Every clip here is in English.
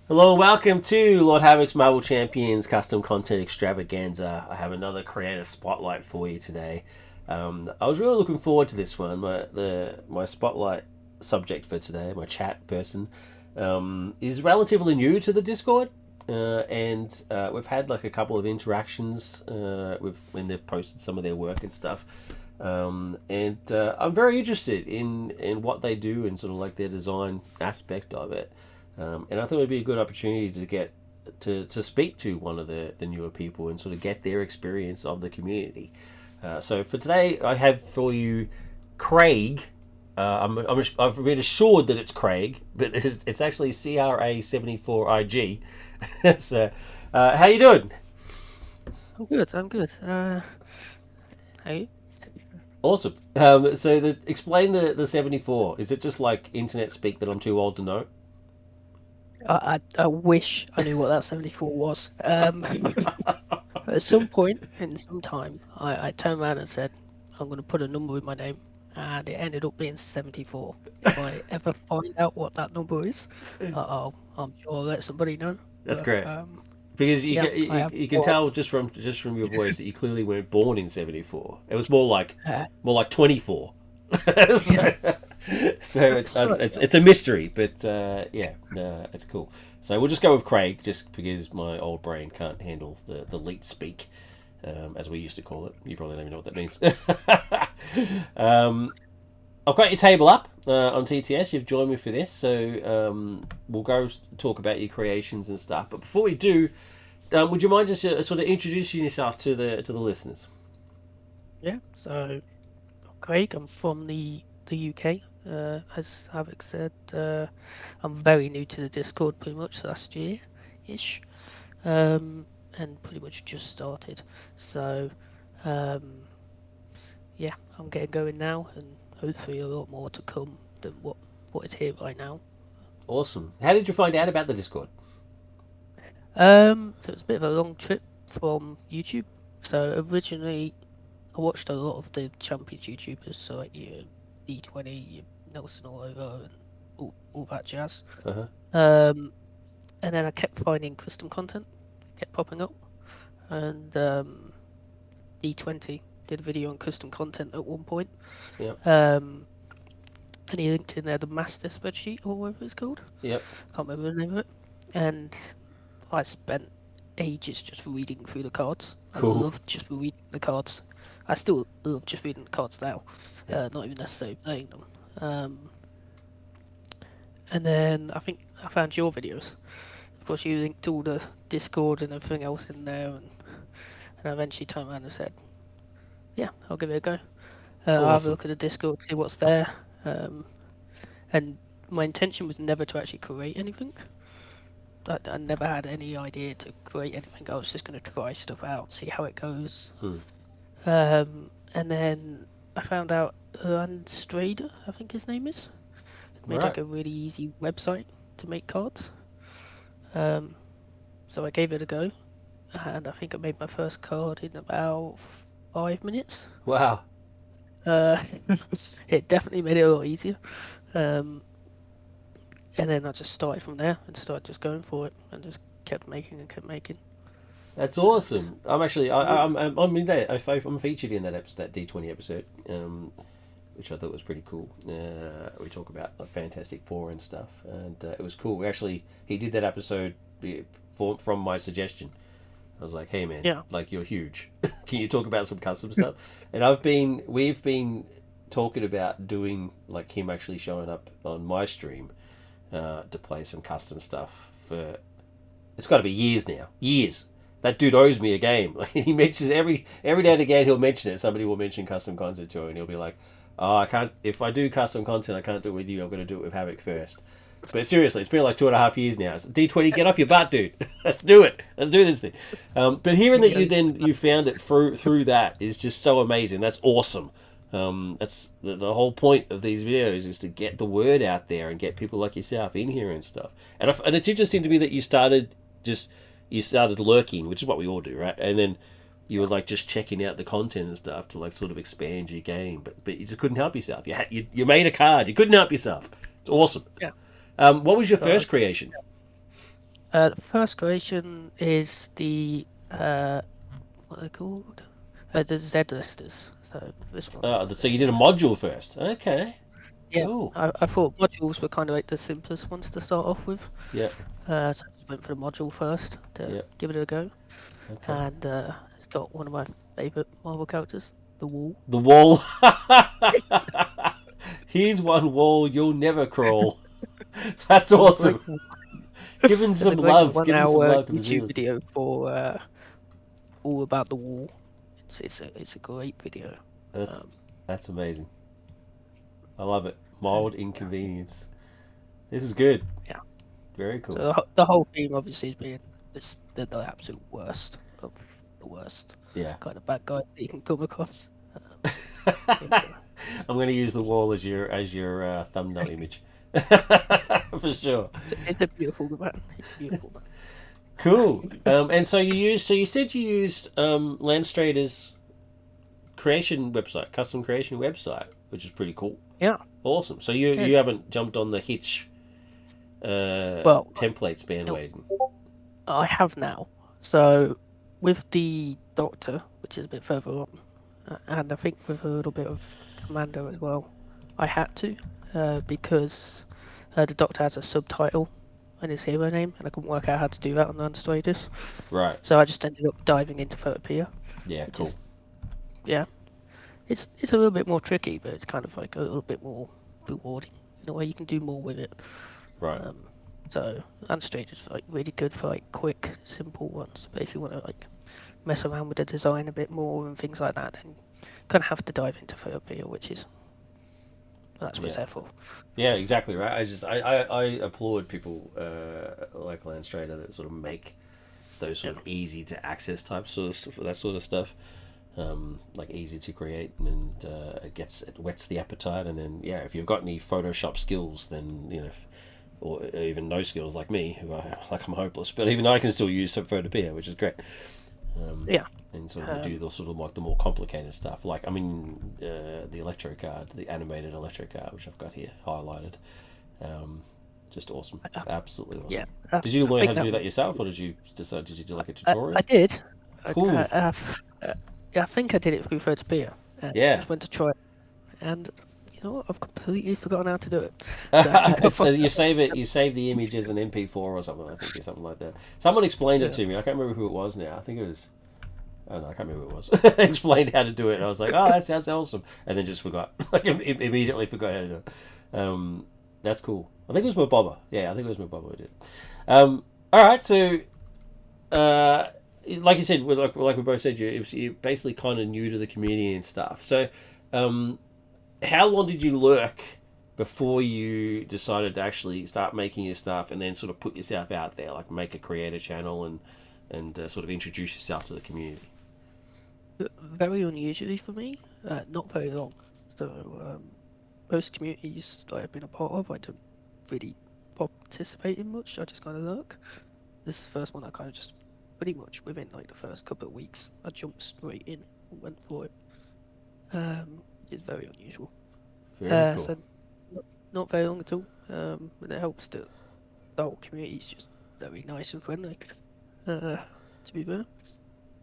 Hello and welcome to Lord Havoc's Marvel Champions Custom Content Extravaganza. I have another creator spotlight for you today. I was really looking forward to this one. My spotlight subject for today, my chat person, is relatively new to the Discord, and we've had like a couple of interactions with when they've posted some of their work and stuff. And I'm very interested in what they do and sort of like their design aspect of it. And I thought it would be a good opportunity to get to speak to one of the newer people and sort of get their experience of the community. So for today, I have for you Craig. I've been assured that it's Craig, but it's actually Cra74ig. So, how you doing? I'm good. I'm good. Hey, Awesome. Explain the 74. Is it just like internet speak that I'm too old to know? I wish I knew what that 74 was. At some point in some time, I turned around and said, I'm going to put a number in my name, and it ended up being 74. If I ever find out what that number is, I'm sure I'll let somebody know. That's But great. Because yeah, I have you can no tell just from your voice that you clearly weren't born in '74. It was more like 24. yeah, so so sorry. it's a mystery, but yeah, it's cool. So we'll just go with Craig, just because my old brain can't handle the leet speak, as we used to call it. You probably don't even know what that means. I've got your table up on TTS. You've joined me for this, so we'll go talk about your creations and stuff. But before we do, would you mind just sort of introducing yourself to the listeners? Yeah. So, Craig, I'm from the UK. As Havoc said, I'm very new to the Discord, pretty much last year ish. And pretty much just started. So, um, yeah, I'm getting going now, and hopefully a lot more to come than what is here right now. Awesome. How did you find out about the Discord? So it's a bit of a long trip from YouTube. So originally, I watched a lot of the champions YouTubers, so like your D20, your Nelson all over, and all that jazz. Uh-huh. Um, and then I kept finding custom content, kept popping up, and D20 did a video on custom content at one point. Yep. Um, and he linked in there the master spreadsheet or whatever it's called. Yep. Can't remember the name of it. And I spent ages just reading through the cards. I Cool. loved just reading the cards. I still love just reading the cards now, Yep. not even necessarily playing them. And then I think I found your videos. Of course, you linked all the Discord and everything else in there, and I eventually turned around and said, "Yeah, I'll give it a go. I'll have a Awesome. look at the Discord, see what's there." Um, and my intention was never to actually create anything. I never had any idea to create anything. I was just going to try stuff out, see how it goes. Hmm. And then I found out Strader, I think his name is, made Right. like a really easy website to make cards. Um, so I gave it a go, and I think I made my first card in about 5 minutes. Wow. Uh, it definitely made it a lot easier. Um, and then I just started from there and started just going for it and just kept making and kept making. That's awesome. I'm actually Yeah. I'm in that. I'm featured in that episode, that D20 episode, which I thought was pretty cool. We talk about like Fantastic Four and stuff, and it was cool. He did that episode from my suggestion. I was like, "Hey man, Yeah. like you're huge. Can you talk about some custom stuff?" And we've been talking about doing like him actually showing up on my stream to play some custom stuff for. It's got to be years now. Years. That dude owes me a game. Like he mentions every now and again he'll mention it. Somebody will mention custom content to him, and he'll be like, "Oh, I can't. If I do custom content, I can't do it with you. I'm going to do it with Havoc first." But seriously, it's been like 2.5 years now. D20, get off your butt, dude. Let's do it. Let's do this thing. But hearing that Yeah. you found it through that is just so amazing. That's awesome. That's the whole point of these videos is to get the word out there and get people like yourself in here and stuff. And it's interesting to me that just you started lurking, which is what we all do, right? And then you were like just checking out the content and stuff to like sort of expand your game, but you just couldn't help yourself. You made a card, you couldn't help yourself. It's awesome. Yeah. What was your So first creation? The first creation is the what are they called? The Z listers. So this one. So you did a module first. Okay, Yeah, cool. I thought modules were kind of like the simplest ones to start off with. Yeah, So I just went for the module first to yeah. give it a go. Okay. And it's got one of my favorite Marvel characters, the Wall. The wall. Here's one wall you'll never crawl. That's There's a great awesome. Giving there's a some great love. one Giving some hour love to the YouTube Z-listers. video for all about the Wall. It's a great video. That's Um, that's amazing. I love it. Mild inconvenience. This is good. yeah. Very So cool. the whole theme obviously is being the absolute worst of the worst Yeah. kind of bad guys that you can come across. But, I'm going to use the wall as your thumbnail image for sure. it's a beautiful man. It's beautiful man. Cool. And so you said you used Landstrader's creation website, custom creation website, which is pretty cool. Yeah. Awesome. So you Yes. haven't jumped on the Hitch Well, templates bandwagon. I have now. So with the Doctor, which is a bit further on, and I think with a little bit of Commando as well, I had to because the Doctor has a subtitle and his hero name, and I couldn't work out how to do that on Unstraders. Right. So I just ended up diving into Photopea, Yeah. which Cool. is yeah, it's a little bit more tricky, but it's kind of like a little bit more rewarding in a way. You can do more with it. Right. So Unstraight is like really good for like quick, simple ones. But if you want to like mess around with the design a bit more and things like that, then you kind of have to dive into Photopea, which is that's what it's Yeah. there for. Yeah. Exactly. Right. I applaud people like Landstrader that sort of make those Yeah, sort of easy to access type sort of stuff, that sort of stuff. Like easy to create, and it whets the appetite. And then yeah, if you've got any Photoshop skills, then or even no skills like me, I'm hopeless, but even I can still use Photopea, which is great. yeah, And sort of do the sort of like the more complicated stuff, like the electro card, the animated electro card, which I've got here highlighted. Just awesome, absolutely awesome. yeah. Did you I learn how think to that do that one. yourself, or did you do like a I tutorial? did. Cool. Yeah, I think I did it through Photopea. I Yeah. just went to try it, and you know what? I've completely forgotten how to do it. So I got It's you save it. You save the image as an MP4 or something. I think or something like that. Someone explained it yeah, to me. I can't remember who it was now. I think it was. I don't know. I can't remember who it was. Explained how to do it, and I was like, "Oh, that sounds awesome," and then just forgot. Like immediately forgot how to do it. That's cool. I think it was Mobobba. Yeah, I think it was Mobobba who did. All right. So, uh, like you said, like we both said, you're basically kind of new to the community and stuff. So, um, how long did you lurk before you decided to actually start making your stuff and then sort of put yourself out there, like make a creator channel and sort of introduce yourself to the community? very unusually for me. Not very long. So most communities that I've been a part of, I don't really participate in much. I just kind of lurk. This is the first one I kind of just pretty much within like the first couple of weeks, I jumped straight in and went for it. It's very unusual. Very cool. So not very long at all. And it helps that the whole community is just very nice and friendly. To be fair,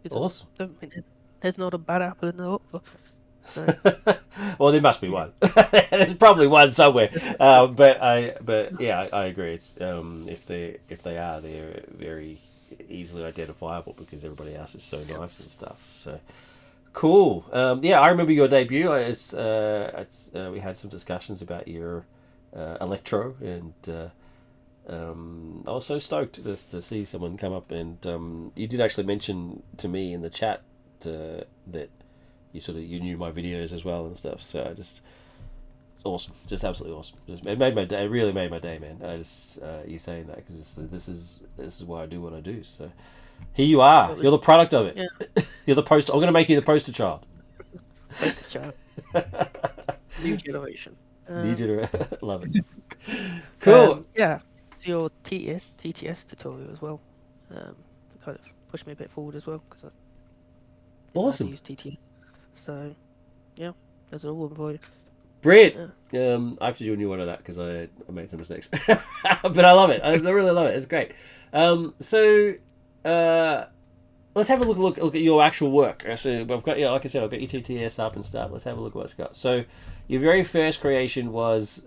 it's Awesome. don't think there's not a bad apple in the lot. So, Well, there must be one. There's probably one somewhere. But yeah, I agree. It's if they are, they're very easily identifiable because everybody else is so nice and stuff. So cool. Yeah, I remember your debut. We had some discussions about your electro, and I was so stoked just to see someone come up, and you did actually mention to me in the chat that you knew my videos as well and stuff. So it's awesome, just absolutely awesome. It made my day. It really made my day, man. You saying that because this is why I do what I do. So here you are. You're the product of it. yeah, You're the poster. I'm gonna make you the poster child. poster child, new generation. Need you to love it. Cool. Yeah, it's your TTS tutorial as well. Kind of pushed me a bit forward as well because I didn't know how to Awesome. use TTS. So yeah, there's all one for you. Brilliant. Yeah. I have to do a new one of that because I made some mistakes. But I love it. I really love it. It's great. So, uh, let's have a look at your actual work. So I've got, yeah, like I said, I've got your TTS up and stuff. Let's have a look at what it's got. So, your very first creation was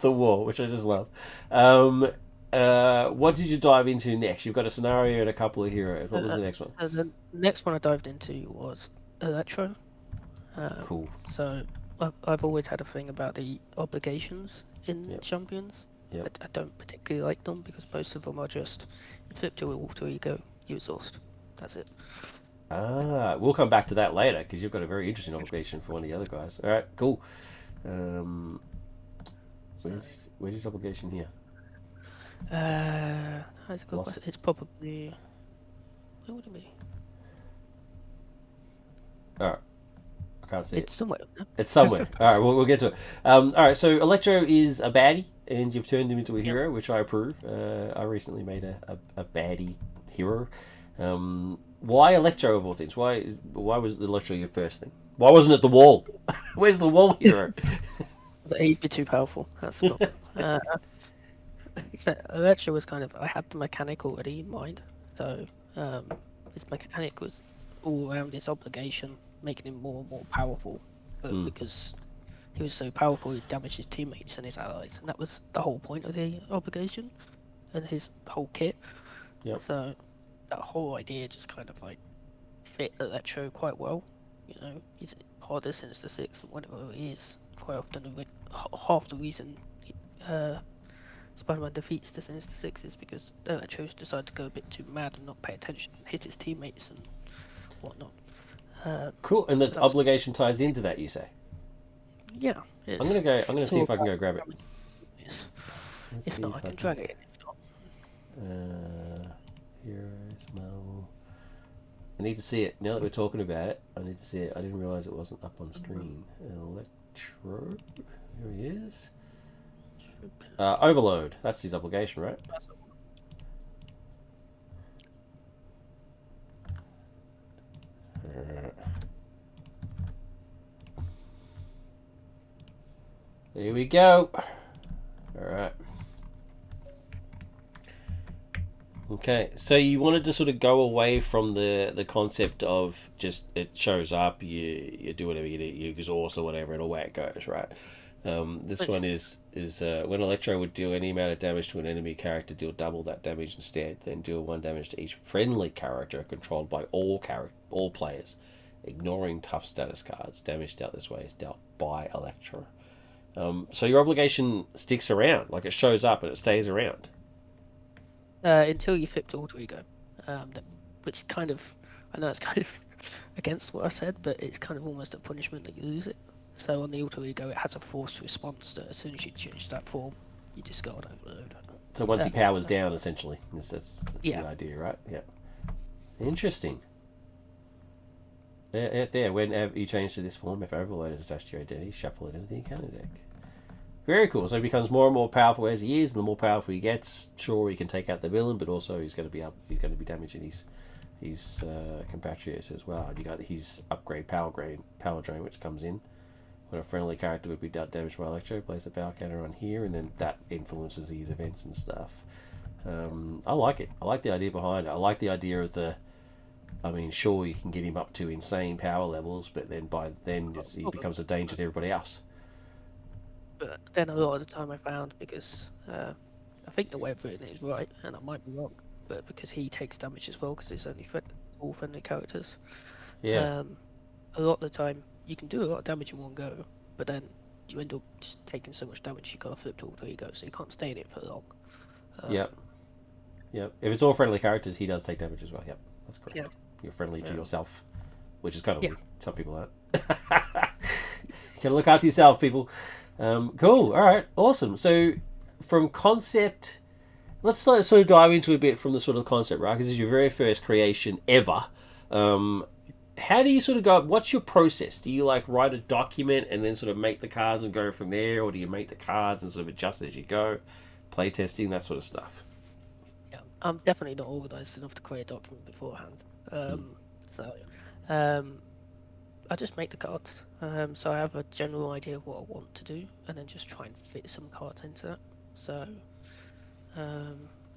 the war, which I just love. Um, what did you dive into next? You've got a scenario and a couple of heroes. What was Uh, the next one? the next one I dived into was Electro. Um, Cool. so I've always had a thing about the obligations in Yep. champions. Yep. I don't particularly like them because most of them are just you flip to alter ego, you exhaust. That's it. We'll come back to that later because you've got a very interesting obligation for one of the other guys. All right, cool. Um, So, where's this obligation here? that's a good Lost question. it. It's probably what would it be? All right, I can't see it. It's somewhere up there. It's somewhere. All right, we'll get to it. All right, so Electro is a baddie, and you've turned him into a Yep. hero, which I approve. I recently made a baddie hero. Why Electro of all things? Why was Electro your first thing? Why wasn't it the wall? Where's the wall hero? He'd be too powerful. That's the problem. So Electro was kind of I had the mechanic already in mind, so um, his mechanic was all around his obligation, making him more and more powerful. But Hmm. because he was so powerful, he damaged his teammates and his allies, and that was the whole point of the obligation and his whole kit. Yep. So that whole idea just kind of like fit Electro quite well. You know, he's part of Sinister Six, and whatever he is, quite often half the reason uh, Spider-Man defeats the Sinister Six is because Electro's decided to go a bit too mad and not pay attention, hit his teammates and whatnot. Cool. And So the that was obligation ties into that. You say. yeah. I'm gonna It's go. I'm gonna it's see all if I can about go grab it. yes. Let's If see not, I if I can can. drag it in. If not, Heroes, Marvel. I need to see it. Now that we're talking about it, I need to see it. I didn't realize it wasn't up on screen. Electro. Here he is. Overload. That's his obligation, right? Here we go. Alright. Okay, so you wanted to sort of go away from the concept of just it shows up, you do whatever you do, you exhaust or whatever, and away it goes, right? This one literally, is when Electro would deal any amount of damage to an enemy character, deal double that damage instead, then deal one damage to each friendly character controlled by all players, ignoring tough status cards. Damage dealt this way is dealt by Electro. So your obligation sticks around, like it shows up and it stays around. until you flip to alter ego, that, which kind of I know it's kind of against what I said, but it's kind of almost a punishment that you lose it. So on the alter ego, it has a forced response that as soon as you change that form, you discard overload. So once he Uh, powers down, essentially, that's yeah, the idea, right? Yeah. Interesting. There. When you change to this form, if overload is attached to your identity, shuffle it into the encounter deck. Very cool. So he becomes more and more powerful as he is, and the more powerful he gets, sure he can take out the villain, but also he's going to be damaging his compatriots as well. And you got his upgrade power drain, which comes in when a friendly character would be damaged by Electro, plays a power counter on here, and then that influences these events and stuff. I like it. I like the idea behind it. I like the idea of the. I mean, sure, you can get him up to insane power levels, but then by then he becomes a danger to everybody else. but then a lot of the time I found because I think the way I've written it is right, and I might be wrong, but because he takes damage as well, because it's only all friendly characters. Yeah. Um, a lot of the time you can do a lot of damage in one go, but then you end up just taking so much damage you gotta flip to alter ego, so you can't stay in it for long. Yep. Yep. If it's all friendly characters, he does take damage as well. Yep. That's Yeah, correct. You're friendly to yeah, yourself, which is kind of yeah. weird. Some people aren't. You gotta look after yourself, people. Cool. All right. Awesome. So, from concept, let's sort of dive into a bit from the sort of concept, right? Because this is your very first creation ever. Um, how do you sort of go? What's your process? Do you like write a document and then sort of make the cards and go from there, or do you make the cards and sort of adjust as you go, play testing, that sort of stuff? Yeah, I'm definitely not organized enough to create a document beforehand. Mm. So, um, I just make the cards. So I have a general idea of what I want to do, and then just try and fit some cards into that. So,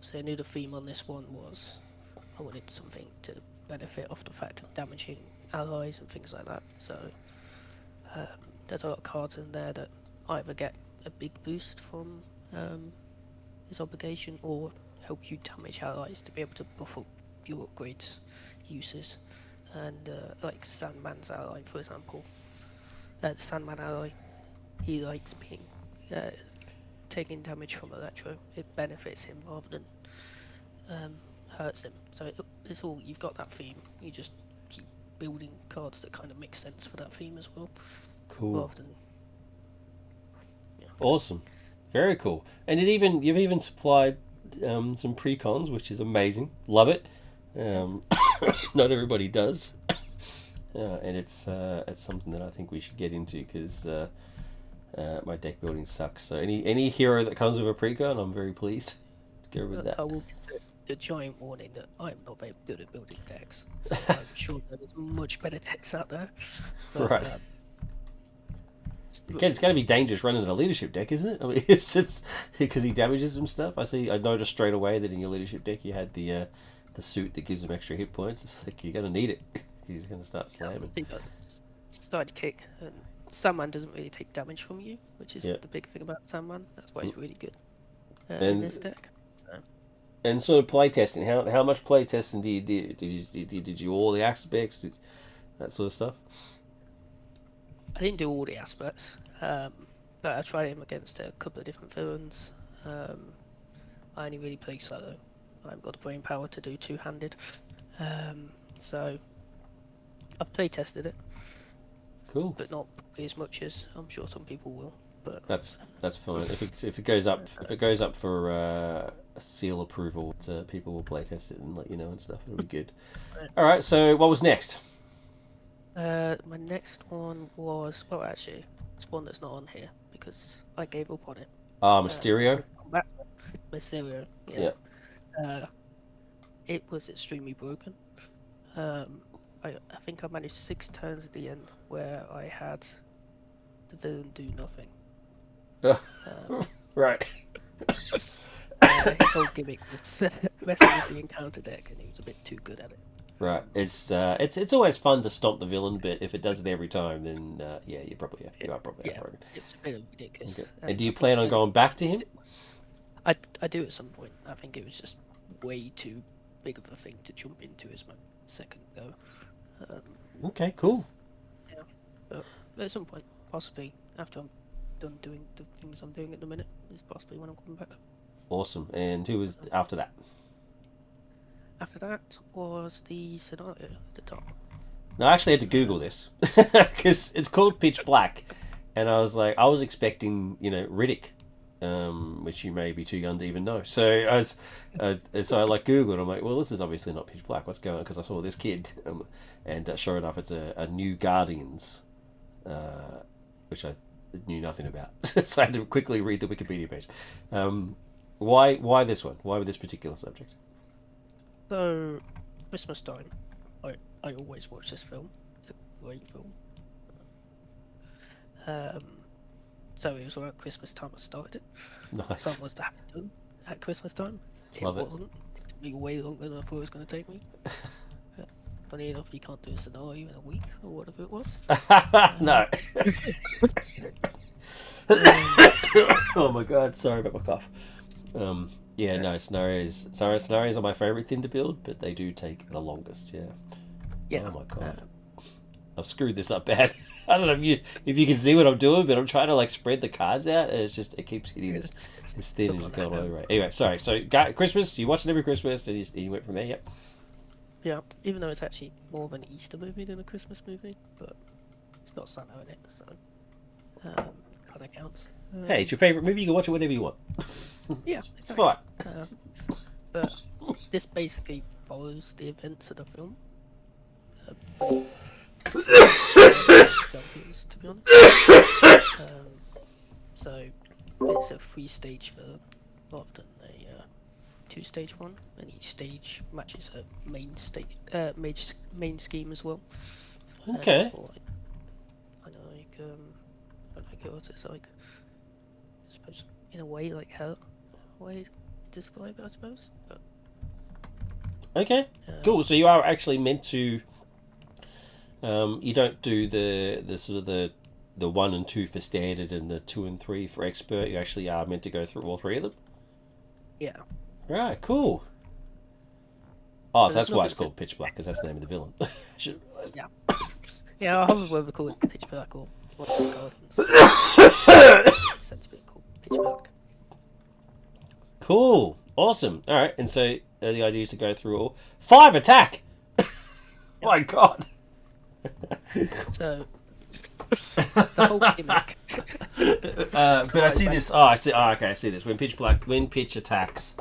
so obviously I knew the theme on this one was I wanted something to benefit off the fact of damaging allies and things like that. So there's a lot of cards in there that either get a big boost from his obligation or help you damage allies to be able to buff up your upgrades uses. And like Sandman's ally, for example, the Sandman ally, he likes being taking damage from Electro. It benefits him rather than hurts him. So it's all, you've got that theme. You just keep building cards that kind of make sense for that theme as well. Cool. Rather than, yeah. Awesome. Very cool. And you've even supplied some precons, which is amazing. Love it. Not everybody does. And it's something that I think we should get into because my deck building sucks. So any hero that comes with a precon, I'm very pleased to go with that. I will give the giant warning that I am not very good at building decks. So I'm sure there's much better decks out there. But, right. It's going to be dangerous running a leadership deck, isn't it? I mean, it's because he damages some stuff. I noticed straight away that in your leadership deck you had the suit that gives him extra hit points. It's like you're going to need it. He's going to start slamming. Sidekick, and Sandman doesn't really take damage from you, which is Yeah. the big thing about Sandman. That's why he's really good in And- this deck. So. And sort of play testing. How much play testing do you do? Did you all the aspects, that sort of stuff? I didn't do all the aspects, but I tried him against a couple of different villains. I only really played solo. I haven't got the brain power to do two-handed, so I play tested it, Cool. but not as much as I'm sure some people will. But That's fine. If it goes up for a seal approval, people will play test it and let you know and stuff. It'll be good. All right. So what was next? my next one was, well, actually, it's one that's not on here because I gave up on it. Mysterio. Mysterio. Yeah. It was extremely broken. I think I managed 6 turns at the end where I had the villain do nothing. Right. His whole gimmick was messing with the encounter deck, and he was a bit too good at it. Right. It's always fun to stomp the villain, but if it does it every time, then you are probably broken. It's a bit ridiculous. Okay. And do you plan on going back to him? I do at some point. I think it was just way too big of a thing to jump into as my second go. Okay, cool. Yeah, but at some point, possibly after I'm done doing the things I'm doing at the minute, is possibly when I'm coming back. Awesome. And who was after that? After that was the scenario at the top. No, I actually had to Google this because it's called Pitch Black, and I was expecting Riddick, which you may be too young to even know. So I Googled. I'm like, well, this is obviously not Pitch Black. What's going on? Because I saw this kid, and sure enough, it's a new Guardians, which I knew nothing about. So I had to quickly read the Wikipedia page. Why this one? Why with this particular subject? So, Christmas time, I always watch this film. It's a great film. So it was around Christmas time I started it. Nice. That was to have it done at Christmas time. Love it. It wasn't. It took me way longer than I thought it was going to take me. Funny enough, you can't do a scenario in a week or whatever it was. No. Oh my god, sorry about my cough. No, scenarios are my favourite thing to build, but they do take the longest, yeah. Yeah. Oh my god. I've screwed this up bad. I don't know if you can see what I'm doing, but I'm trying to spread the cards out, and it keeps hitting this thin and just going over it. Anyway, sorry. So Christmas, you watch it every Christmas, and you went from there, yep. Yeah, even though it's actually more of an Easter movie than a Christmas movie, but it's not Santa in it, so kind of counts. Hey, it's your favourite movie, you can watch it whenever you want. Yeah, It's fine. But this basically follows the events of the film. To be honest. So it's a 3-stage film rather than a 2-stage one, and each stage matches a main scheme as well. Okay. It's more I don't know what it's like. I suppose in a way like Hell. Way describe it, I suppose. But, Okay, cool. So you are actually meant to. You don't do the sort of the 1 and 2 for standard and the 2 and 3 for expert. You actually are meant to go through all 3 of them. yeah. Right, cool. Oh, so There's that's why it's nothing called Pitch Black, because that's the name of the villain. Should have realised. Yeah. Yeah, I haven't whether call it Pitch Black or what's the Guardians. It's said to be called Pitch Black. Cool, awesome. All right, and so the idea is to go through all 5 attack. My God. So the whole gimmick. But I see this. Oh, I see. Oh, okay, I see this. When Pitch attacks,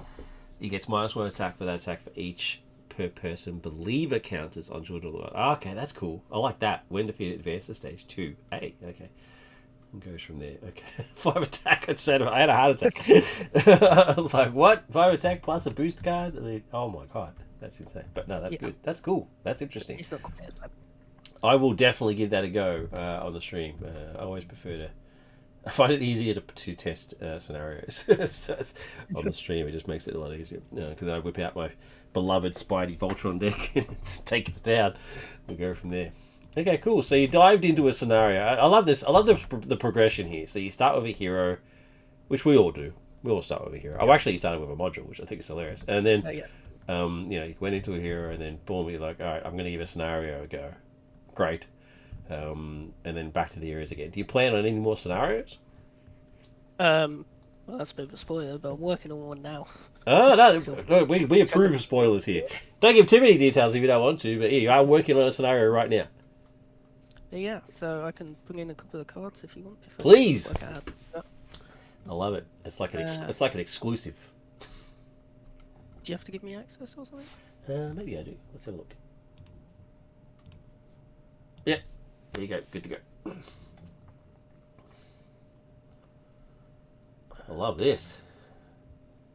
he gets -1 attack for that attack for each per person believer counters on Jordan of the World. Oh, okay, that's cool. I like that. When defeated, advance to stage 2. Hey, okay. And goes from there. Okay. 5 attack. I had a heart attack. I was like, what? 5 attack plus a boost card? I mean, oh my God. That's insane. But no, that's good. That's cool. That's interesting. It's not quite as bad. I will definitely give that a go on the stream. I always prefer to. I find it easier to test scenarios on the stream. It just makes it a lot easier because I whip out my beloved Spidey Voltron deck and take it down and go from there. Okay, cool. So you dived into a scenario. I love this. I love the progression here. So you start with a hero, which we all do. We all start with a hero. Oh, actually, you started with a module, which I think is hilarious. And then, you went into a hero, and then boom, you're like, all right, I'm going to give a scenario a go. Great. And then back to the areas again. Do you plan on any more scenarios? Well, that's a bit of a spoiler, but I'm working on one now. Oh, no, we approve of spoilers here. Don't give too many details if you don't want to, but yeah, you are working on a scenario right now. Yeah, so I can bring in a couple of cards if you want. Please. I love it. It's like an exclusive. Do you have to give me access or something? Maybe I do. Let's have a look. Yep. There you go. Good to go. I love this.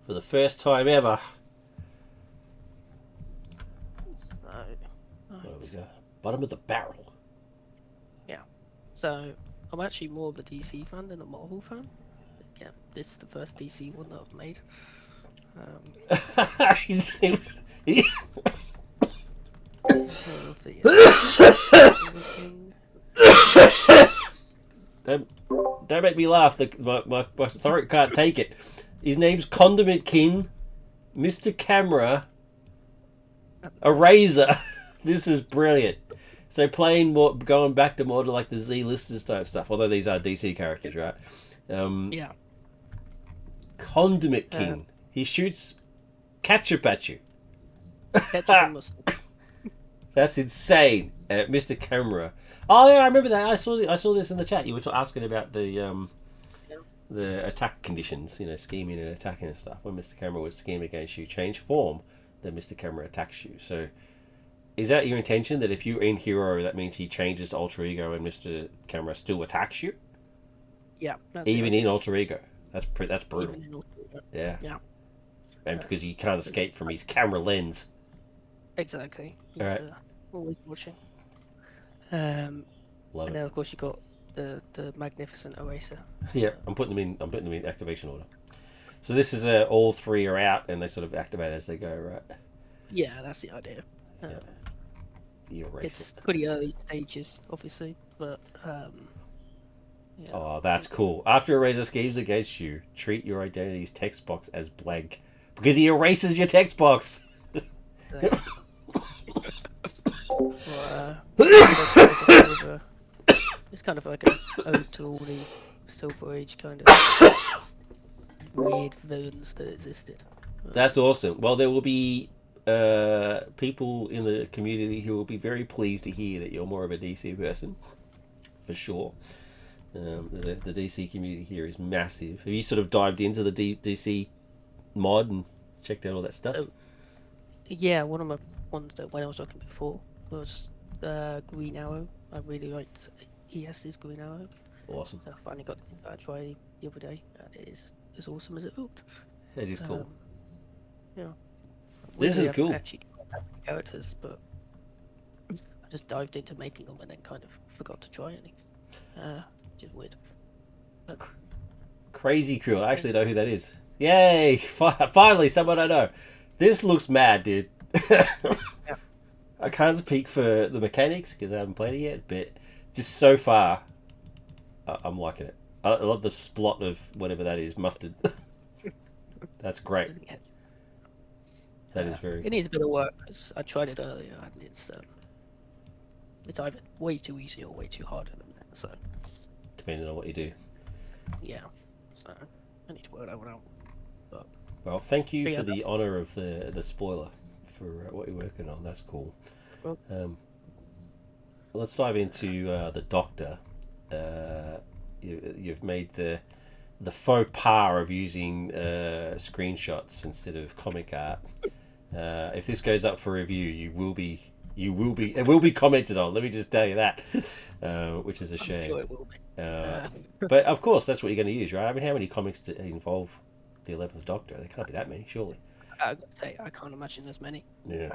For the first time ever. So, There we go. Bottom of the barrel. Yeah. So, I'm actually more of a DC fan than a Marvel fan. Again, this is the first DC one that I've made. Don't make me laugh. My throat can't take it. His name's Condiment King, Mr. Camera, Eraser. This is brilliant. So going back to more to like the Z-listers type stuff. Although these are DC characters, right? Yeah. Condiment King. He shoots ketchup at you. That's insane, Mr. Camera. Oh yeah, I remember that. I saw this in the chat. You were asking about the attack conditions, scheming and attacking and stuff. When Mr. Camera would scheme against you, change form, then Mr. Camera attacks you. So, is that your intention? That if you're in hero, that means he changes alter ego and Mr. Camera still attacks you? Yeah. Even in alter ego, that's brutal. Even in alter ego. Yeah. Yeah. And because he can't escape from his camera lens. Exactly. He's always watching. Love and it. then of course you got the magnificent eraser. Yeah, I'm putting them in activation order. So this is all 3 are out and they sort of activate as they go, right? Yeah, that's the idea. The eraser. It's pretty early stages, obviously, but yeah. Oh, that's cool. After eraser schemes against you, treat your identity's text box as blank because he erases your text box. It's kind of like an ode to all the Cra74ig kind of weird villains that existed. That's awesome. Well, there will be people in the community who will be very pleased to hear that you're more of a DC person, for sure. The DC community here is massive. Have you sort of dived into the DC mod and checked out all that stuff? Yeah, one of my ones that when I was looking before was Green Arrow. I really liked ES's Green Arrow. Awesome. So I finally got to try the other day, and it is as awesome as it looked. It is cool. Yeah. This is cool. Actually, characters, but I just dived into making them and then kind of forgot to try any. Which is weird. But, Crazy Crew. I actually know who that is. Yay! Finally, someone I know. This looks mad, dude. Yeah. I can't speak for the mechanics because I haven't played it yet, but just so far, I'm liking it. I love the splot of whatever that is, mustard. That's great. That is very It cool. needs a bit of work because I tried it earlier and it's either way too easy or way too hard at the minute. So Depending on what you do. yeah, so I need to work that one out. But Well, thank you yeah, for the honour of the spoiler for what you're working on. That's cool. Well- Let's dive into the Doctor. You've made the faux pas of using screenshots instead of comic art. If this goes up for review, it will be commented on. Let me just tell you that, which is a I'm shame. sure it will be. But of course, that's what you're going to use, right? I mean, how many comics involve the 11th Doctor? There can't be that many, surely. I gotta say, I can't imagine there's many. Yeah.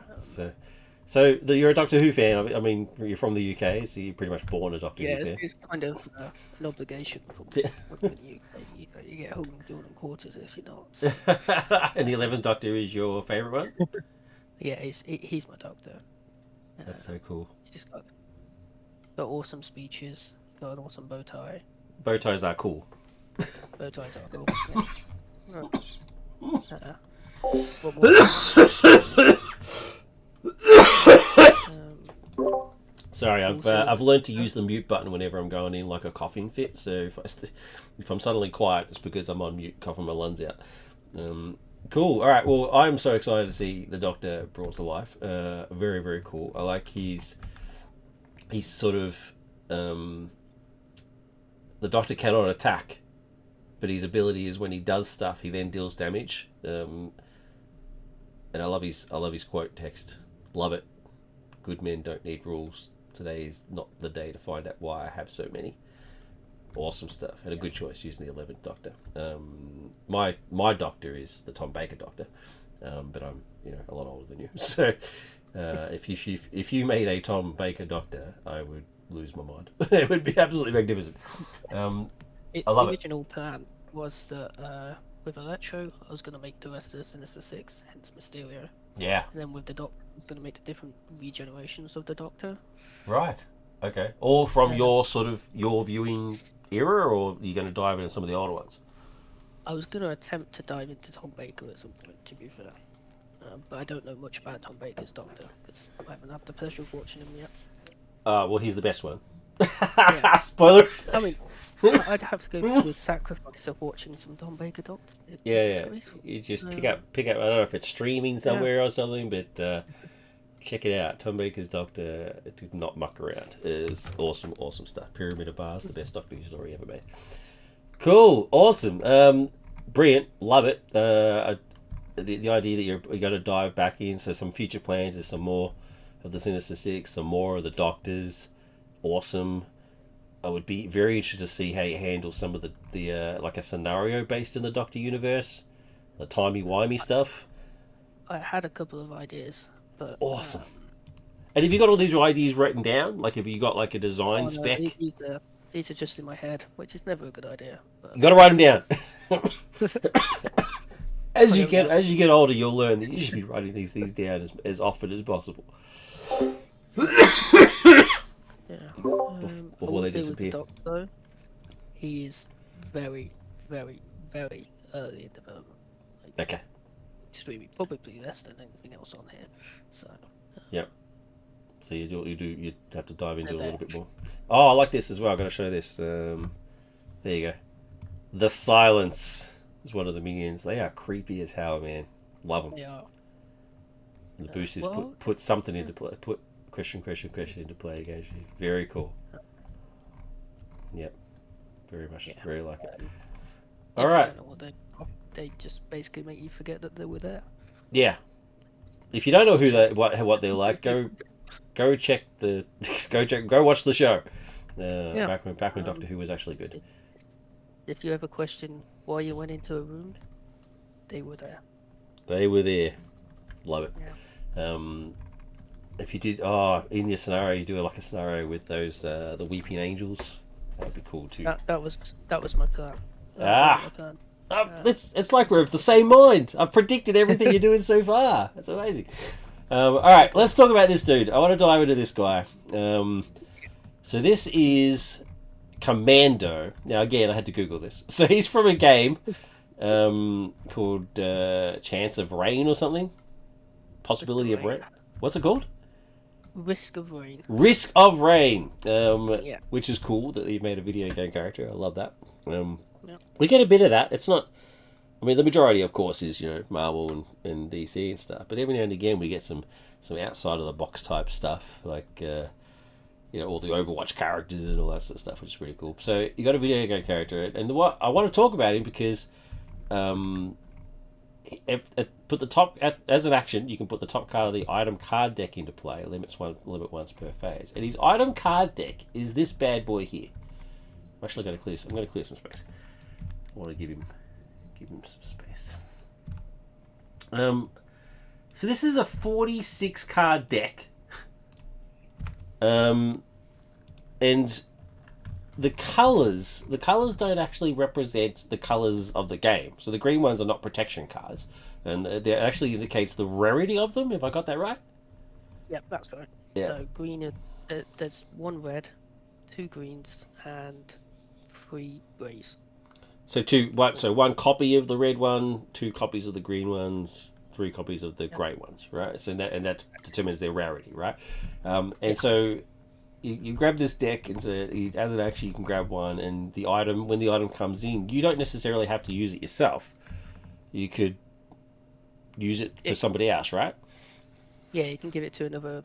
So you're a Doctor Who fan. I mean, you're from the UK, so you're pretty much born a Doctor Yeah, Who fan. it's kind of an obligation for Yeah. you. You get home and doing quarters if you're not. So, And the 11th Doctor is your favourite one? yeah, he's my doctor. That's so cool. He's just got awesome speeches. Got an awesome bow tie. Bow ties are cool. Bow ties are cool. Yeah. What more? Sorry, I've learned to use the mute button whenever I'm going in like a coughing fit. So if I'm suddenly quiet, it's because I'm on mute, coughing my lungs out. Cool. All right. Well, I'm so excited to see the Doctor brought to life. Very, very cool. I like he's sort of the Doctor cannot attack, but his ability is when he does stuff, he then deals damage. And I love his quote text. Love it. Good men don't need rules. Today is not the day to find out why I have so many. Awesome stuff, and a good choice using the 11th Doctor. My Doctor is the Tom Baker Doctor, but I'm a lot older than you. So if you made a Tom Baker Doctor, I would lose my mind. It would be absolutely magnificent. I love The it. original plan was that with Electro, I was going to make the rest of the Sinister Six, hence Mysterio. Yeah. And then with the Doctor, I was going to make the different regenerations of the Doctor. Right. Okay. All from your viewing era, or are you going to dive into some of the older ones? I was going to attempt to dive into Tom Baker at some point, to be fair. But I don't know much about Tom Baker's Doctor, because I haven't had the pleasure of watching him yet. Well, he's the best one. Yeah. Spoiler. I mean, I'd have to go through the sacrifice of watching some Tom Baker Doctor. Yeah. You just pick up. I don't know if it's streaming somewhere or something, but check it out. Tom Baker's Doctor did not muck around. It's awesome stuff. Pyramid of Bars, the best Doctor Who story ever made. Cool, awesome, brilliant, love it. The idea that you're going to dive back in, so some future plans, there's some more of the Sinister Six, some more of the Doctors. Awesome. I would be very interested to see how you handle some of the like a scenario based in the Doctor universe, the timey-wimey stuff. I had a couple of ideas, but Awesome. And have you got all these ideas written down? Like, have you got like a design no, spec? these are just in my head, which is never a good idea. But You got to write them down. As you get older, you'll learn that you should be writing these down as often as possible. yeah. Before they disappear. With the Doctor, though, he is very, very, very early in development. Okay. Extremely, probably less than anything else on here. So. Yep. So you have to dive into it a little bit more. Oh, I like this as well. I'm going to show this. There you go. The Silence is one of the minions. They are creepy as hell, man. Love them. They are. And the boost is put something into play. Put question into play against you. Very cool. Yep. Very much. Yeah. Very like it. If All you right. don't know what they just basically make you forget that they were there. Yeah. If you don't know what they're like, go check go watch the show. Back when Doctor Who was actually good. If you ever question why you went into a room, they were there. They were there. Love it. Yeah. If you did in your scenario, you do like a scenario with those the Weeping Angels. That'd be cool too. That was my plan. Ah! My plan. It's like we're of the same mind. I've predicted everything you're doing so far. That's amazing. All right, let's talk about this dude. I want to dive into this guy. So this is Commando. Now, again, I had to Google this. So he's from a game called Chance of Rain or something. Possibility of Rain. What's it called? Risk of Rain. Risk of Rain. Yeah. Which is cool that you've made a video game character. I love that. Yeah. We get a bit of that. It's not. I mean, the majority, of course, is Marvel and DC and stuff. But every now and again, we get some outside of the box type stuff, like all the Overwatch characters and all that sort of stuff, which is pretty cool. So you got a video game character, and what I want to talk about him because, put the top as an action, you can put the top card of the item card deck into play. Limit once per phase, and his item card deck is this bad boy here. I'm actually going to clear. I'm going to clear some space. I want to give him some space. So this is a 46 card deck. And the colors don't actually represent the colors of the game. So the green ones are not protection cards, and that actually indicates the rarity of them. If I got that right? Yep, that's right. Yeah. So green, there's 1 red, 2 greens, and 3 greys. So one copy of the red one, 2 copies of the green ones, 3 copies of the grey ones, right? So that determines their rarity, right? So you grab this deck, and so as an action you can grab one, and when the item comes in, you don't necessarily have to use it yourself. You could use it for somebody else, right? Yeah, you can give it to another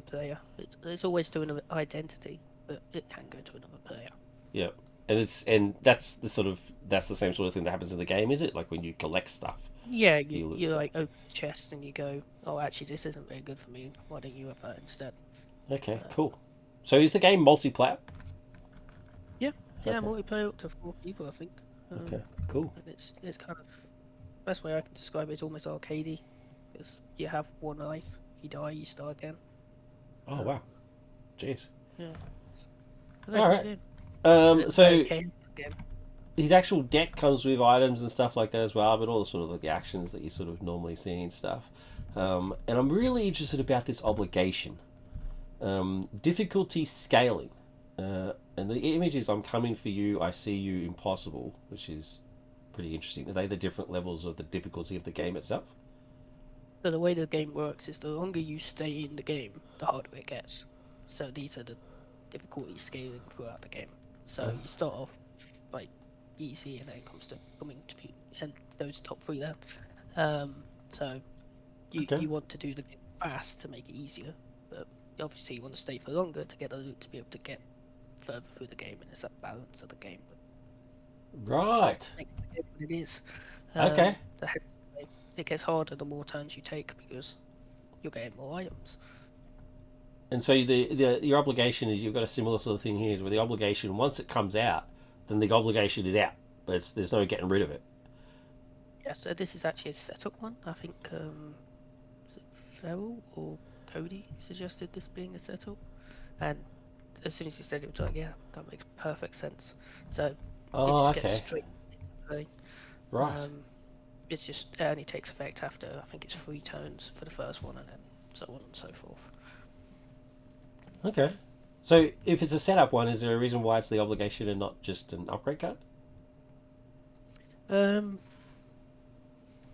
player. It's always to another identity, but it can go to another player. Yeah. And that's the same sort of thing that happens in the game, is it? Like when you collect stuff. Yeah, you like open the chest and you go, oh, actually, this isn't very good for me. Why don't you have that instead? Okay, cool. So is the game multiplayer? Yeah, Okay. multiplayer up to 4 people, I think. Okay, cool. And it's kind of best way I can describe it is almost arcadey, because you have 1 life. If you die, you start again. Oh wow, jeez. Yeah. All right. His actual deck comes with items and stuff like that as well, but all the sort of like the actions that you sort of normally see and stuff. And I'm really interested about this obligation. Difficulty scaling. And the images I'm coming for you, I see you impossible, which is pretty interesting. Are they the different levels of the difficulty of the game itself? So the way the game works is the longer you stay in the game, the harder it gets. So these are the difficulty scaling throughout the game. So you start off like easy, and then it comes to coming to and those top 3 there. So you want to do the game fast to make it easier, but obviously you want to stay for longer to get the loot to be able to get further through the game, and it's that balance of the game. Right. It is. Okay. It gets harder the more turns you take because you're getting more items. And so your obligation is, you've got a similar sort of thing here, is where the obligation, once it comes out, then the obligation is out, but there's no getting rid of it. Yeah, so this is actually a setup one. I think was it Feral or Cody suggested this being a setup, and as soon as he said it, was like, yeah, that makes perfect sense. So it just gets straight into play. Right. It only takes effect after, I think it's 3 turns for the first one, and then so on and so forth. Okay. So if it's a setup one, is there a reason why it's the obligation and not just an upgrade card? Or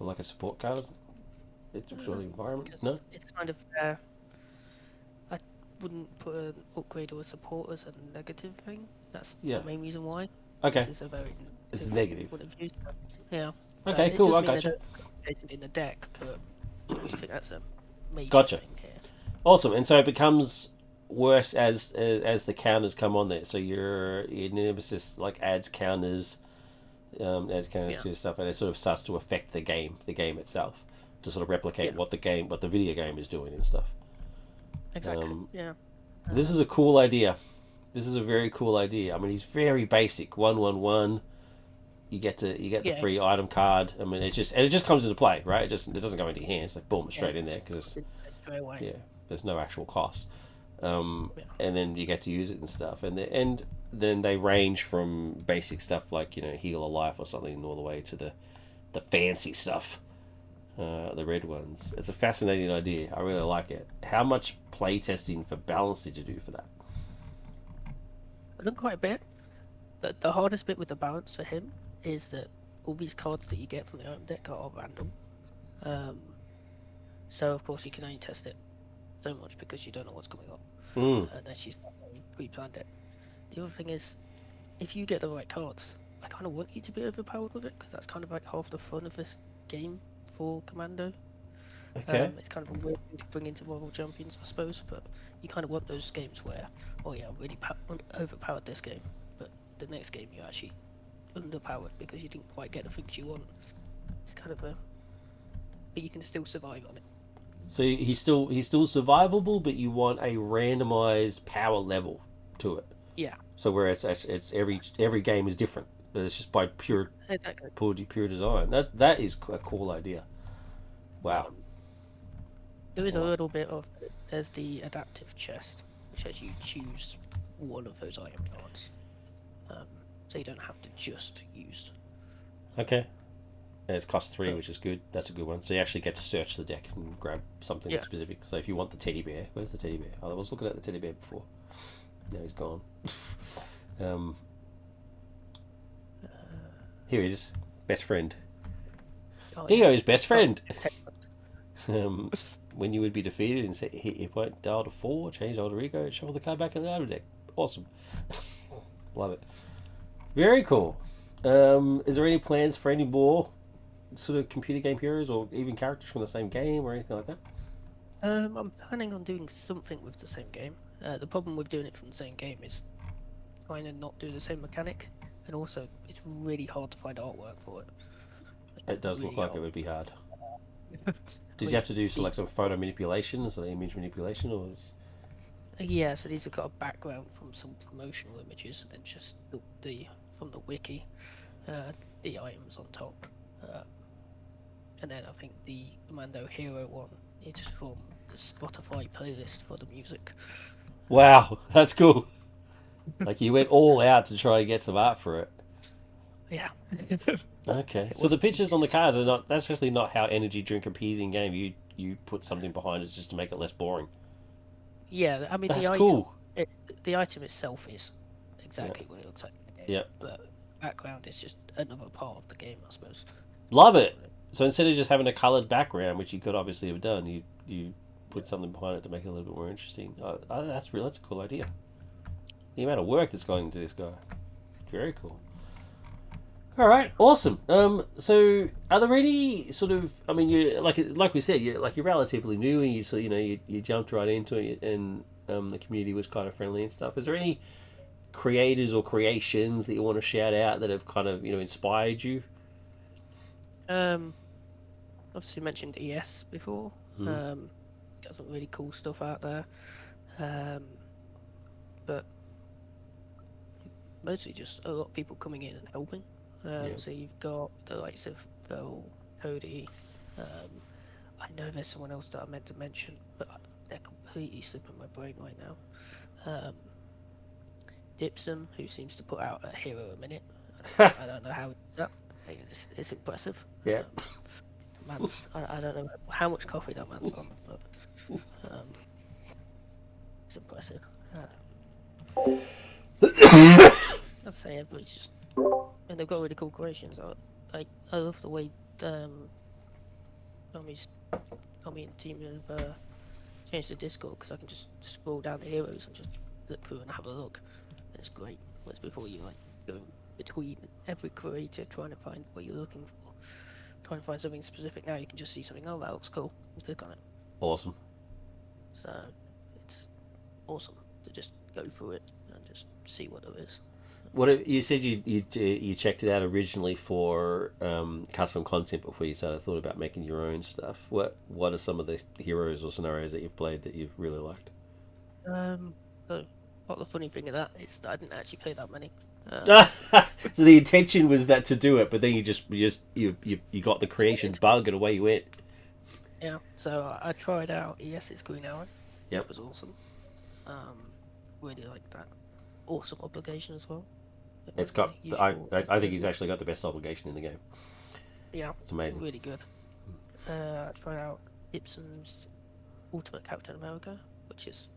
like a support card? It's sort of environment? No? It's kind of I wouldn't put an upgrade or a support as a negative thing. That's the main reason why. Okay. This is a very negative. Yeah. Okay, cool, I gotcha. In the deck, but I think that's a major thing here. Awesome, and so it becomes worse as the counters come on there. So your nemesis like adds counters to stuff, and it sort of starts to affect the game itself, to sort of replicate what the video game is doing and stuff. Exactly. This is a cool idea. This is a very cool idea. I mean, he's very basic. 1/1/1. You get the free item card. I mean, it just comes into play, right? It doesn't go into your hands. Like boom, straight in there because there's no actual cost. And then you get to use it and stuff. And then they range from basic stuff like heal a life or something, all the way to the fancy stuff. The red ones. It's a fascinating idea. I really like it. How much playtesting for balance did you do for that? I've done quite a bit. The hardest bit with the balance for him is that all these cards that you get from the item deck are all random. So of course you can only test it so much because you don't know what's coming up unless you start pre-planned it. The other thing is, if you get the right cards, I kind of want you to be overpowered with it because that's kind of like half the fun of this game for Commando. Okay. It's kind of a weird thing to bring into Marvel Champions, I suppose, but you kind of want those games where, oh yeah, I really overpowered this game, but the next game you're actually underpowered because you didn't quite get the things you want. It's kind of but you can still survive on it. So he's still survivable, but you want a randomized power level to it. Yeah. So whereas it's every game is different, but it's just by pure design. That is a cool idea. Wow. There is a little bit of there's the adaptive chest, which lets you choose one of those item cards, so you don't have to just use. Okay. And it's cost 3, which is good. That's a good one. So you actually get to search the deck and grab something specific. So if you want the teddy bear, where's the teddy bear? Oh, I was looking at the teddy bear before. Now he's gone. Here he is. Best friend. Dio's best friend. When you would be defeated and hit your point, dial to 4, change alter ego, and shuffle the card back in the item deck. Awesome. Love it. Very cool. Is there any plans for any more sort of computer game heroes or even characters from the same game or anything like that? I'm planning on doing something with the same game. The problem with doing it from the same game is trying to not do the same mechanic, and also it's really hard to find artwork for it. It does look like it would be hard. Did you have to do some photo manipulation, so image manipulation, or? Yeah, so these have got a background from some promotional images, and then just from the wiki, the items on top, and then I think the Commando Hero one is from the Spotify playlist for the music. Wow, that's cool. Like you went all out to try to get some art for it. Yeah. Okay, so the pictures on the cards are not. That's actually not how energy drink appears in game. You put something behind it just to make it less boring. Yeah, I mean that's cool. The item itself is exactly what it looks like in the game. Yeah. But background is just another part of the game, I suppose. Love it. So instead of just having a coloured background, which you could obviously have done, you put something behind it to make it a little bit more interesting. That's a cool idea. The amount of work that's going into this guy, very cool. All right, awesome. So are there any sort of? I mean, you like we said, you're relatively new, and you jumped right into it, and the community was kind of friendly and stuff. Is there any creators or creations that you want to shout out that have kind of inspired you? Obviously mentioned ES before. Got some really cool stuff out there. But mostly just a lot of people coming in and helping. So you've got the likes of Phil, Cody. I know there's someone else that I meant to mention, but they're completely slipping my brain right now. Dipson, who seems to put out a hero a minute. I don't know how it's up. It's impressive. Yeah. I don't know how much coffee that man's on, but it's impressive. I'd say everybody's just, and they've got really cool creations. I love the way Tommy's team have changed the Discord, because I can just scroll down the heroes and just look through and have a look. And it's great. Whereas before you go between every creator trying to find what you're looking for, trying to find something specific. Now you can just see something. Oh, that looks cool. And click on it. Awesome. So it's awesome to just go through it and just see what there is. What you said you checked it out originally for custom content before you started thought about making your own stuff. What are some of the heroes or scenarios that you've played that you've really liked? So the funny thing of that is that I didn't actually play that many. So the intention was that to do it, but then you got the creations bug and away you went. Yeah. So I tried out ES's Green Arrow. Yep. It was awesome. Really liked that. awesome obligation as well. It's The got. usual I think he's version. actually got the best obligation in the game. Yeah, It's amazing. really good. I tried out Gibson's Ultimate Captain America, which is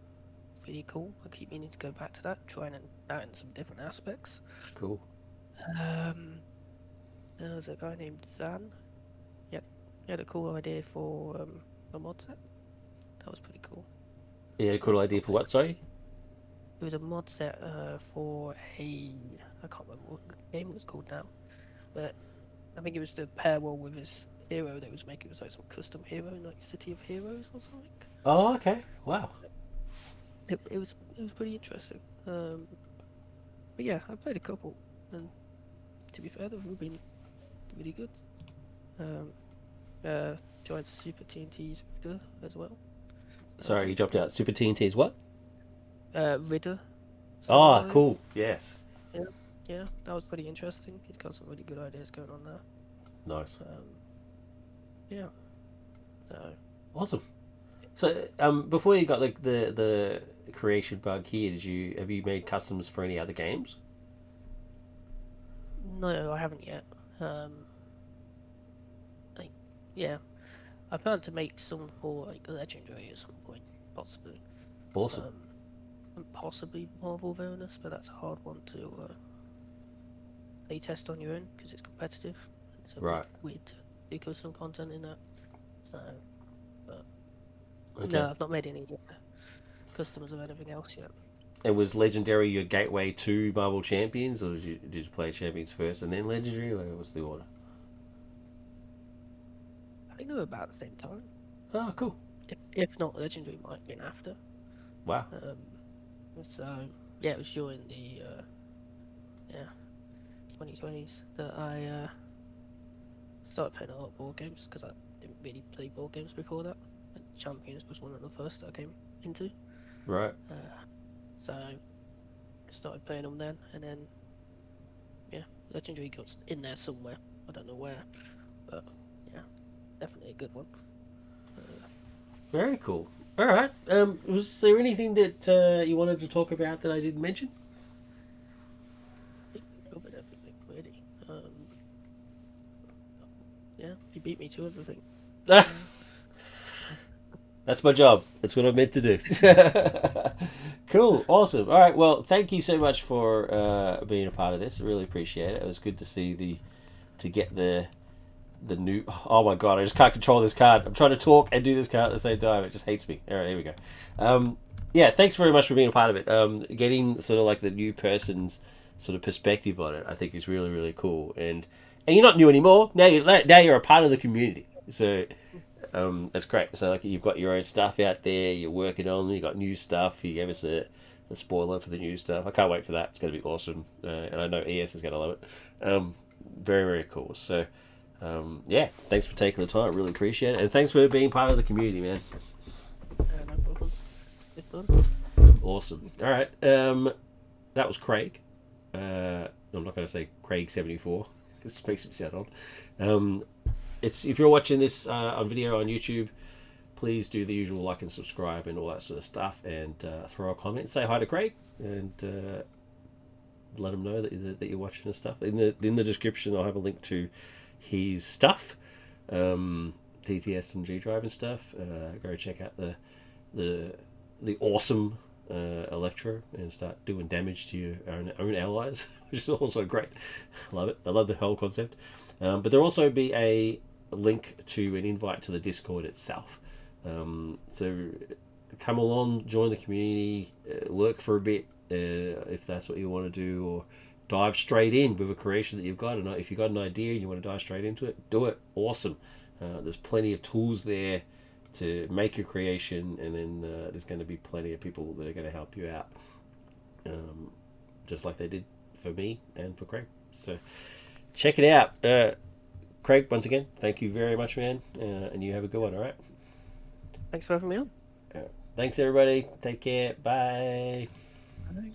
pretty cool. I keep meaning to go back to that, trying out in some different aspects. Cool. Um, there was a guy named Zan. Yeah, he had a cool idea for a mod set. That was pretty cool. You had a cool idea Not for played. what? Sorry. It was a mod set for a I can't remember what the game was called now, but I think it was to pair well with his hero that was making. It was like some custom hero, like City of Heroes or something. Oh, okay. Wow. It was pretty interesting. But yeah, I played a couple, and to be fair, they've all been really good. Um, Tried Super TNT's Ridder as well. Sorry, you dropped out. Super TNT is what? Ridder Oh, scenario. cool. Yes. Yeah, yeah, that was pretty interesting. He's got some really good ideas going on there. Nice. Yeah, so Awesome. So, before you got like the creation bug here, have you made customs for any other games? no, I haven't yet. I, yeah, I plan to make some for like Legendary at some point, possibly. Awesome. Um, and possibly Marvel Villainous, but that's a hard one to play test on your own because it's competitive. It's a Right. bit weird to do custom content in that. So, but Okay. no, I've not made any customers of anything else yet. And was Legendary your gateway to Marvel Champions, or did you play Champions first and then Legendary, or what's the order? I think they were about the same time. Oh, cool. If not, Legendary might have been after. Wow. Um, so yeah, it was during the yeah 2020s that I started playing a lot of board games because I didn't really play board games before that. And Champions was one of the first that I came into. Right. So I started playing them then, and then yeah, Legendary got in there somewhere. I don't know where, but yeah, definitely a good one. Very cool. All right. Was there anything that you wanted to talk about that I didn't mention? I think we covered everything really. Yeah, he beat me to everything. That's my job. That's what I'm meant to do. Cool. Awesome. All right. Well, thank you so much for being a part of this. I really appreciate it. It was good to see to get the new. Oh my god! I just can't control this card. I'm trying to talk and do this card at the same time. It just hates me. All right. Here we go. Yeah. Thanks very much for being a part of it. Getting sort of like the new person's sort of perspective on it, I think is really really cool. And you're not new anymore. Now you're a part of the community. So that's great. So like you've got your own stuff out there. You're working on. You got new stuff. You gave us a spoiler for the new stuff. I can't wait for that. It's going to be awesome. And I know ES is going to love it. Very very cool. So yeah, thanks for taking the time. Really appreciate it. And thanks for being part of the community, man. No problem. It's fun. Awesome. All right. That was Craig. I'm not going to say Cra74. This makes him sound odd. It's if you're watching this on video on YouTube, please do the usual like and subscribe and all that sort of stuff, and throw a comment, say hi to Craig, and let him know that you're watching and stuff. In the description, I'll have a link to his stuff, TTS and G Drive and stuff. Go check out the awesome Electro and start doing damage to your own allies, which is also great. Love it. I love the whole concept. But there'll also be a link to an invite to the Discord itself. So come along, join the community, lurk for a bit if that's what you want to do, or dive straight in with a creation that you've got. And if you've got an idea and you want to dive straight into it, do it. Awesome. There's plenty of tools there to make your creation, and then there's going to be plenty of people that are going to help you out, just like they did for me and for Craig. So check it out. Craig, once again, thank you very much, man, and you have a good one. All right. Thanks for having me on. Thanks, everybody. Take care. Bye. Bye.